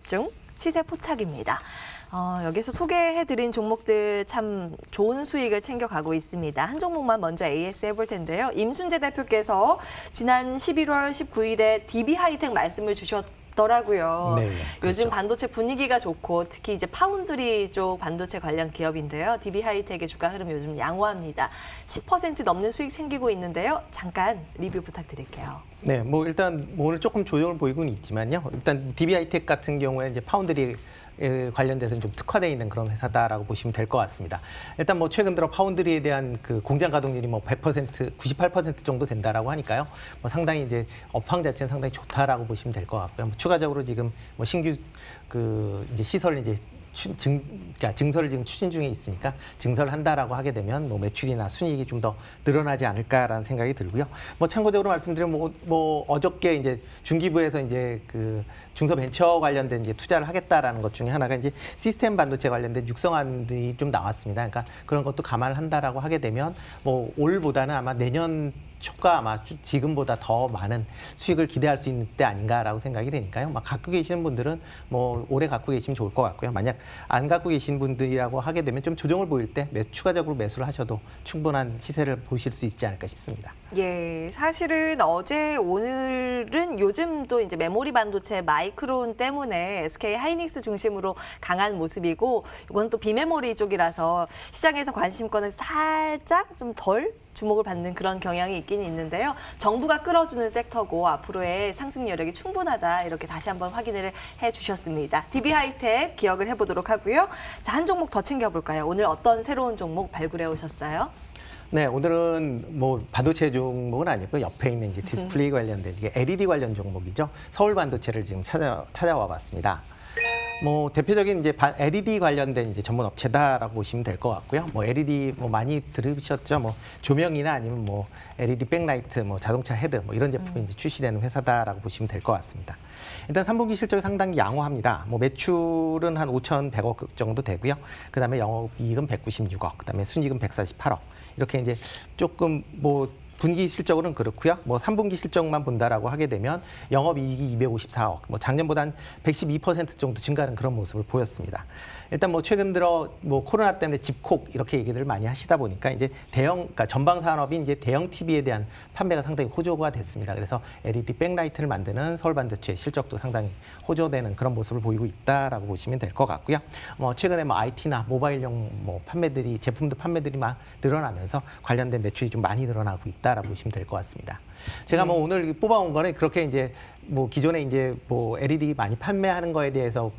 집중, 시세 포착입니다. 여기서 소개해드린 종목들 참 좋은 수익을 챙겨가고 있습니다. 한 종목만 먼저 AS 해볼 텐데요. 임순재 대표께서 지난 11월 19일에 DB하이텍 말씀을 주셨더라고요. 네, 요즘 그렇죠. 반도체 분위기가 좋고 특히 이제 파운드리 쪽 반도체 관련 기업인데요. DB하이텍의 주가 흐름 요즘 양호합니다. 10% 넘는 수익 챙기고 있는데요. 잠깐 리뷰 부탁드릴게요. 네, 뭐 일단 뭐 오늘 조금 조정을 보이고는 있지만요. 일단 DB하이텍 같은 경우에 이제 파운드리 관련돼서는 좀 특화되어 있는 그런 회사다라고 보시면 될 것 같습니다. 일단 뭐 최근 들어 파운드리에 대한 그 공장 가동률이 뭐 100%, 98% 정도 된다라고 하니까요. 뭐 상당히 이제 업황 자체는 상당히 좋다라고 보시면 될 것 같고요. 뭐 추가적으로 지금 뭐 신규 그 이제 시설을 이제 그러니까 증설을 지금 추진 중에 있으니까 증설을 한다라고 하게 되면 뭐 매출이나 순이익이 좀 더 늘어나지 않을까라는 생각이 들고요. 뭐 참고적으로 말씀드리면 뭐 어저께 이제 중기부에서 이제 그 중소벤처 관련된 이제 투자를 하겠다라는 것 중에 하나가 이제 시스템 반도체 관련된 육성안들이 좀 나왔습니다. 그러니까 그런 것도 감안을 한다라고 하게 되면 뭐 올보다는 아마 내년 초가 아마 지금보다 더 많은 수익을 기대할 수 있는 때 아닌가라고 생각이 되니까요. 막 갖고 계시는 분들은 뭐 오래 갖고 계시면 좋을 것 같고요. 만약 안 갖고 계신 분들이라고 하게 되면 좀 조정을 보일 때 추가적으로 매수를 하셔도 충분한 시세를 보실 수 있지 않을까 싶습니다. 예, 사실은 어제 오늘은 요즘도 이제 메모리 반도체 마이크론 때문에 SK 하이닉스 중심으로 강한 모습이고 이건 또 비메모리 쪽이라서 시장에서 관심권을 살짝 좀 덜 주목을 받는 그런 경향이 있긴 있는데요. 정부가 끌어주는 섹터고 앞으로의 상승 여력이 충분하다 이렇게 다시 한번 확인을 해주셨습니다. DB하이텍 기억을 해보도록 하고요. 자, 한 종목 더 챙겨볼까요? 오늘 어떤 새로운 종목 발굴해 오셨어요? 네, 오늘은 뭐 반도체 종목은 아니고 옆에 있는 이제 디스플레이 관련된 이게 LED 관련 종목이죠. 서울 반도체를 지금 찾아와 봤습니다. 뭐 대표적인 이제 LED 관련된 이제 전문 업체다라고 보시면 될 것 같고요. 뭐 LED 뭐 많이 들으셨죠. 뭐 조명이나 아니면 뭐 LED 백라이트, 뭐 자동차 헤드 뭐 이런 제품이 이제 출시되는 회사다라고 보시면 될 것 같습니다. 일단 3분기 실적이 상당히 양호합니다. 뭐 매출은 한 5,100억 정도 되고요. 그다음에 영업이익은 196억, 그다음에 순이익은 148억. 이렇게 이제 조금 뭐 분기 실적으로는 그렇고요. 뭐 3분기 실적만 본다라고 하게 되면 영업이익이 254억, 뭐 작년보다 한 112% 정도 증가하는 그런 모습을 보였습니다. 일단 뭐 최근 들어 뭐 코로나 때문에 집콕 이렇게 얘기들을 많이 하시다 보니까 이제 그러니까 전방 산업인 이제 대형 TV에 대한 판매가 상당히 호조가 됐습니다. 그래서 LED 백라이트를 만드는 서울 반도체 실적도 상당히 호조되는 그런 모습을 보이고 있다라고 보시면 될 것 같고요. 뭐 최근에 뭐 IT나 모바일용 뭐 판매들이 제품들 판매들이 막 늘어나면서 관련된 매출이 좀 많이 늘어나고 있다라고 보시면 될 것 같습니다. 제가 뭐 오늘 뽑아온 거는 그렇게 이제 뭐 기존에 이제 뭐 LED 많이 판매하는 거에 대해서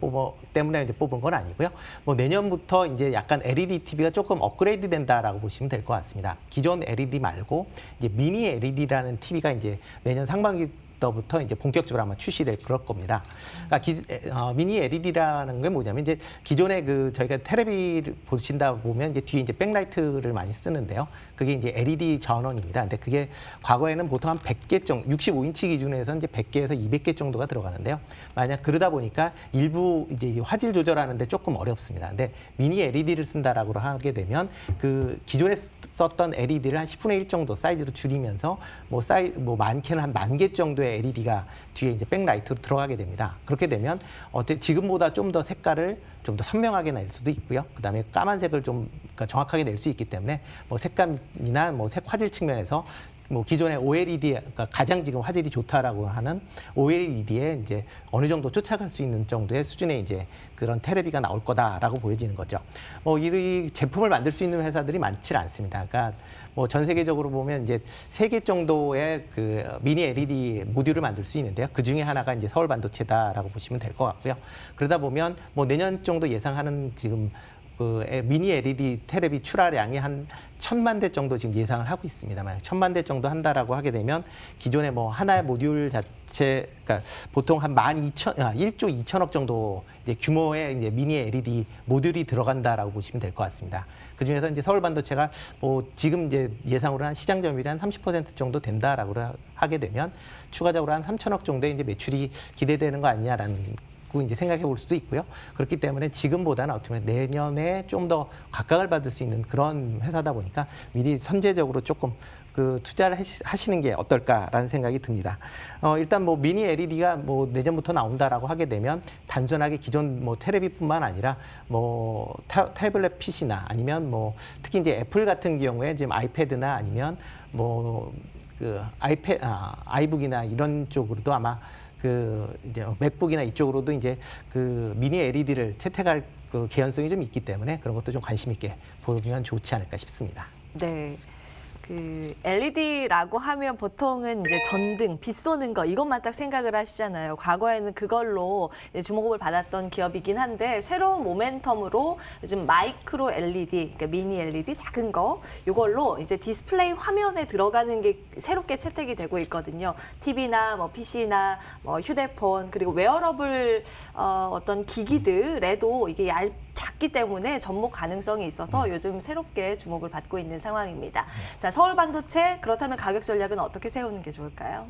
때문에 이제 뽑은 건 아니고요. 뭐 내년부터 이제 약간 LED TV가 조금 업그레이드 된다라고 보시면 될 것 같습니다. 기존 LED 말고 이제 미니 LED라는 TV가 이제 내년 상반기 부터 이제 본격적으로 아마 출시될 그럴 겁니다. 그러니까 미니 LED라는 게 뭐냐면 이제 기존에 그 저희가 테레비를 보신다 보면 이제 뒤에 이제 백라이트를 많이 쓰는데요. 그게 이제 LED 전원입니다. 근데 그게 과거에는 보통 한 100개 정도, 65인치 기준에서 이제 100개에서 200개 정도가 들어가는데요. 만약 그러다 보니까 일부 이제 화질 조절하는데 조금 어렵습니다. 근데 미니 LED를 쓴다라고 하게 되면 그 기존에 썼던 LED를 한 10분의 1 정도 사이즈로 줄이면서 뭐 많게는 한 10,000개 정도의 LED가 뒤에 이제 백라이트로 들어가게 됩니다. 그렇게 되면 지금보다 좀 더 색깔을 좀 더 선명하게 낼 수도 있고요. 그다음에 까만색을 좀 그러니까 정확하게 낼 수 있기 때문에 뭐 색감이나 뭐 색 화질 측면에서 뭐 기존의 OLED, 그러니까 가장 지금 화질이 좋다라고 하는 OLED에 이제 어느 정도 쫓아갈 수 있는 정도의 수준의 이제 그런 테레비가 나올 거다라고 보여지는 거죠. 뭐 이 제품을 만들 수 있는 회사들이 많지 않습니다. 그러니까 뭐 전 세계적으로 보면 이제 3개 정도의 그 미니 LED 모듈을 만들 수 있는데요. 그 중에 하나가 이제 서울 반도체다라고 보시면 될 것 같고요. 그러다 보면 뭐 내년 정도 예상하는 지금 그 미니 LED 테레비 출하량이 한 1,000만 대 정도 지금 예상을 하고 있습니다. 만약 1,000만 대 정도 한다라고 하게 되면 기존의 뭐 하나의 모듈 자체, 그러니까 보통 한 1조 2천억 정도 이제 규모의 이제 미니 LED 모듈이 들어간다라고 보시면 될 것 같습니다. 그 중에서 이제 서울 반도체가 뭐 지금 이제 예상으로 한 시장 점유율이 한 30% 정도 된다라고 하게 되면 추가적으로 한 3천억 정도의 이제 매출이 기대되는 거 아니냐라는 이제 생각해 볼 수도 있고요. 그렇기 때문에 지금보다는 어떻게 보면 내년에 좀 더 각광을 받을 수 있는 그런 회사다 보니까 미리 선제적으로 조금 그 투자를 하시는 게 어떨까라는 생각이 듭니다. 일단 뭐 미니 LED가 뭐 내년부터 나온다라고 하게 되면 단순하게 기존 뭐 테레비뿐만 아니라 뭐 태블릿 PC나 아니면 뭐 특히 이제 애플 같은 경우에 지금 아이패드나 아니면 뭐 그 아이북이나 이런 쪽으로도 아마 그 이제 맥북이나 이쪽으로도 이제 그 미니 LED를 채택할 그 개연성이 좀 있기 때문에 그런 것도 좀 관심 있게 보면 좋지 않을까 싶습니다. 네. 그 LED라고 하면 보통은 이제 전등, 빛 쏘는 거 이것만 딱 생각을 하시잖아요. 과거에는 그걸로 이제 주목을 받았던 기업이긴 한데 새로운 모멘텀으로 요즘 마이크로 LED, 그러니까 미니 LED 작은 거 이걸로 이제 디스플레이 화면에 들어가는 게 새롭게 채택이 되고 있거든요. TV나 뭐 PC나 뭐 휴대폰 그리고 웨어러블 어떤 기기들에도 이게 작기 때문에 접목 가능성이 있어서 요즘 새롭게 주목을 받고 있는 상황입니다. 자, 서울 반도체 그렇다면 가격 전략은 어떻게 세우는 게 좋을까요?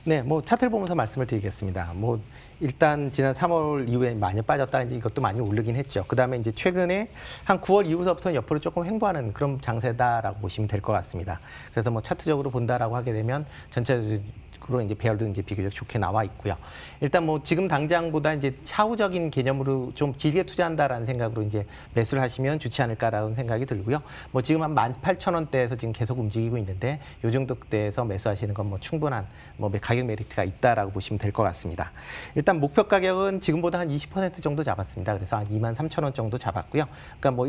네, 뭐 차트를 보면서 말씀을 드리겠습니다. 뭐 일단 지난 3월 이후에 많이 빠졌다 이제 이것도 많이 오르긴 했죠. 그다음에 이제 최근에 한 9월 이후서부터는 옆으로 조금 횡보하는 그런 장세다라고 보시면 될 것 같습니다. 그래서 뭐 차트적으로 본다라고 하게 되면 전체적으로 이제 배열도 이제 비교적 좋게 나와 있고요. 일단 뭐 지금 당장보다 이제 차후적인 개념으로 좀 길게 투자한다라는 생각으로 이제 매수를 하시면 좋지 않을까라는 생각이 들고요. 뭐 지금 한 18,000원대에서 지금 계속 움직이고 있는데 요 정도 대에서 매수하시는 건 뭐 충분한 뭐 가격 메리트가 있다라고 보시면 될 것 같습니다. 일단 목표 가격은 지금보다 한 20% 정도 잡았습니다. 그래서 한 23,000원 정도 잡았고요. 그러니까 뭐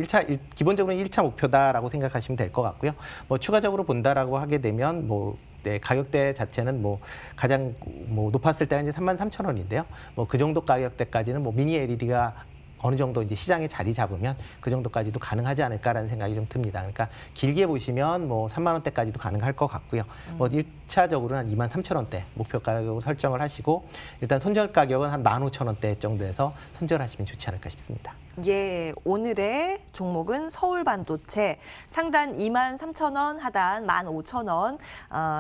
기본적으로는 1차 목표다라고 생각하시면 될 것 같고요. 뭐 추가적으로 본다라고 하게 되면 뭐 네, 가격대 자체는 뭐 가장 뭐 높았을 때가 이제 33,000원인데요. 뭐 그 정도 가격대까지는 뭐 미니 LED가 어느 정도 이제 시장에 자리 잡으면 그 정도까지도 가능하지 않을까라는 생각이 좀 듭니다. 그러니까 길게 보시면 뭐 3만 원대까지도 가능할 것 같고요. 뭐 1차적으로는 한 23,000원대 목표 가격으로 설정을 하시고 일단 손절 가격은 한 15,000원대 정도에서 손절하시면 좋지 않을까 싶습니다. 예, 오늘의 종목은 서울 반도체 상단 23,000원, 하단 15,000원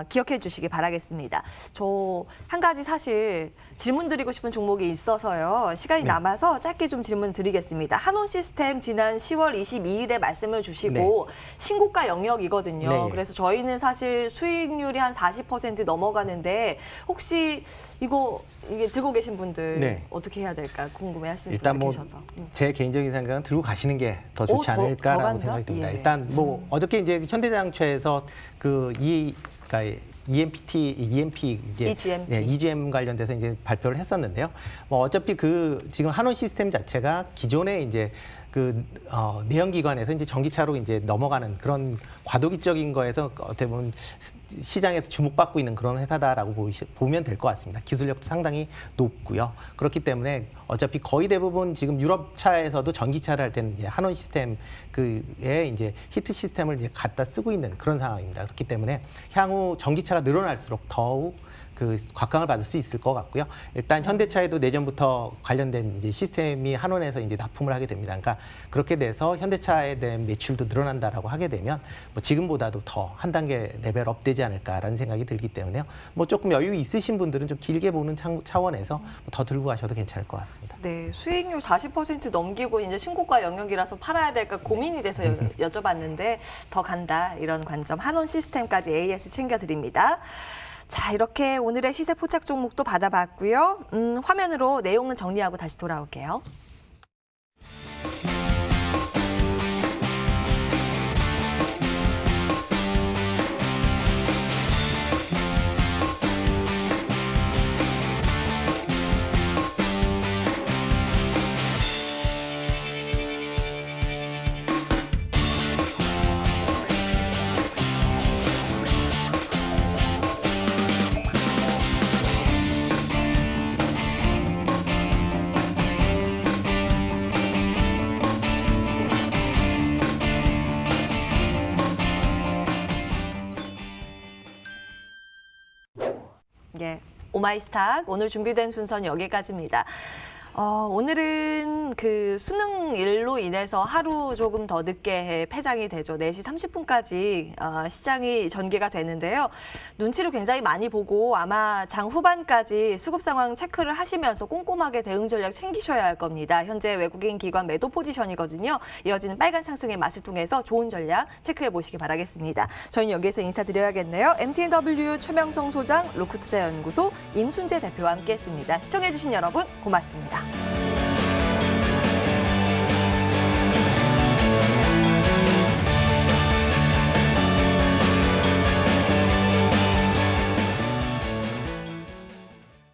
기억해 주시기 바라겠습니다. 저 한 가지 사실 질문 드리고 싶은 종목이 있어서요. 시간이 남아서 짧게 좀 질문 드리겠습니다. 한온 시스템 지난 10월 22일에 말씀을 주시고 신고가 영역이거든요. 네. 그래서 저희는 사실 수익률이 한 40% 넘어가는데 혹시 이게 들고 계신 분들 네. 어떻게 해야 될까 궁금해하시는 일단 분들 뭐 계셔서. 제 개인적인 생각은 들고 가시는 게 더 더 좋지 않을까라고 간다? 생각이 듭니다. 예. 일단 뭐 어저께 이제 현대자동차에서 그러니까 EMP 이제 EGMP. 네, EGM 관련돼서 이제 발표를 했었는데요. 뭐 어차피 그 지금 한원 시스템 자체가 기존에 이제 그 내연기관에서 이제 전기차로 이제 넘어가는 그런 과도기적인 거에서 어떻게 보면 시장에서 주목받고 있는 그런 회사다라고 보면 될 것 같습니다. 기술력도 상당히 높고요. 그렇기 때문에 어차피 거의 대부분 지금 유럽차에서도 전기차를 할 때는 이제 한원 시스템 그에 이제 히트 시스템을 이제 갖다 쓰고 있는 그런 상황입니다. 그렇기 때문에 향후 전기차가 늘어날수록 더욱 그 곽강을 받을 수 있을 것 같고요. 일단 현대차에도 내년부터 관련된 이제 시스템이 한원에서 이제 납품을 하게 됩니다. 그러니까 그렇게 돼서 현대차에 대한 매출도 늘어난다라고 하게 되면 뭐 지금보다도 더 한 단계 레벨업 되지 않을까라는 생각이 들기 때문에요. 뭐 조금 여유 있으신 분들은 좀 길게 보는 차원에서 더 들고 가셔도 괜찮을 것 같습니다. 네, 수익률 40% 넘기고 이제 신고가 영역이라서 팔아야 될까 고민이 돼서 여쭤봤는데 더 간다 이런 관점 한원 시스템까지 AS 챙겨드립니다. 자, 이렇게 오늘의 시세 포착 종목도 받아봤고요. 화면으로 내용은 정리하고 다시 돌아올게요. 예, 오마이스탁 오늘 준비된 순서는 여기까지입니다. 오늘은 그 수능 일로 인해서 하루 조금 더 늦게 폐장이 되죠. 4시 30분까지 시장이 전개가 되는데요. 눈치를 굉장히 많이 보고 아마 장 후반까지 수급 상황 체크를 하시면서 꼼꼼하게 대응 전략 챙기셔야 할 겁니다. 현재 외국인 기관 매도 포지션이거든요. 이어지는 빨간 상승의 맛을 통해서 좋은 전략 체크해 보시기 바라겠습니다. 저희는 여기서 인사드려야겠네요. MTNW 최명성 소장, 로크투자연구소 임순재 대표와 함께했습니다. 시청해주신 여러분 고맙습니다.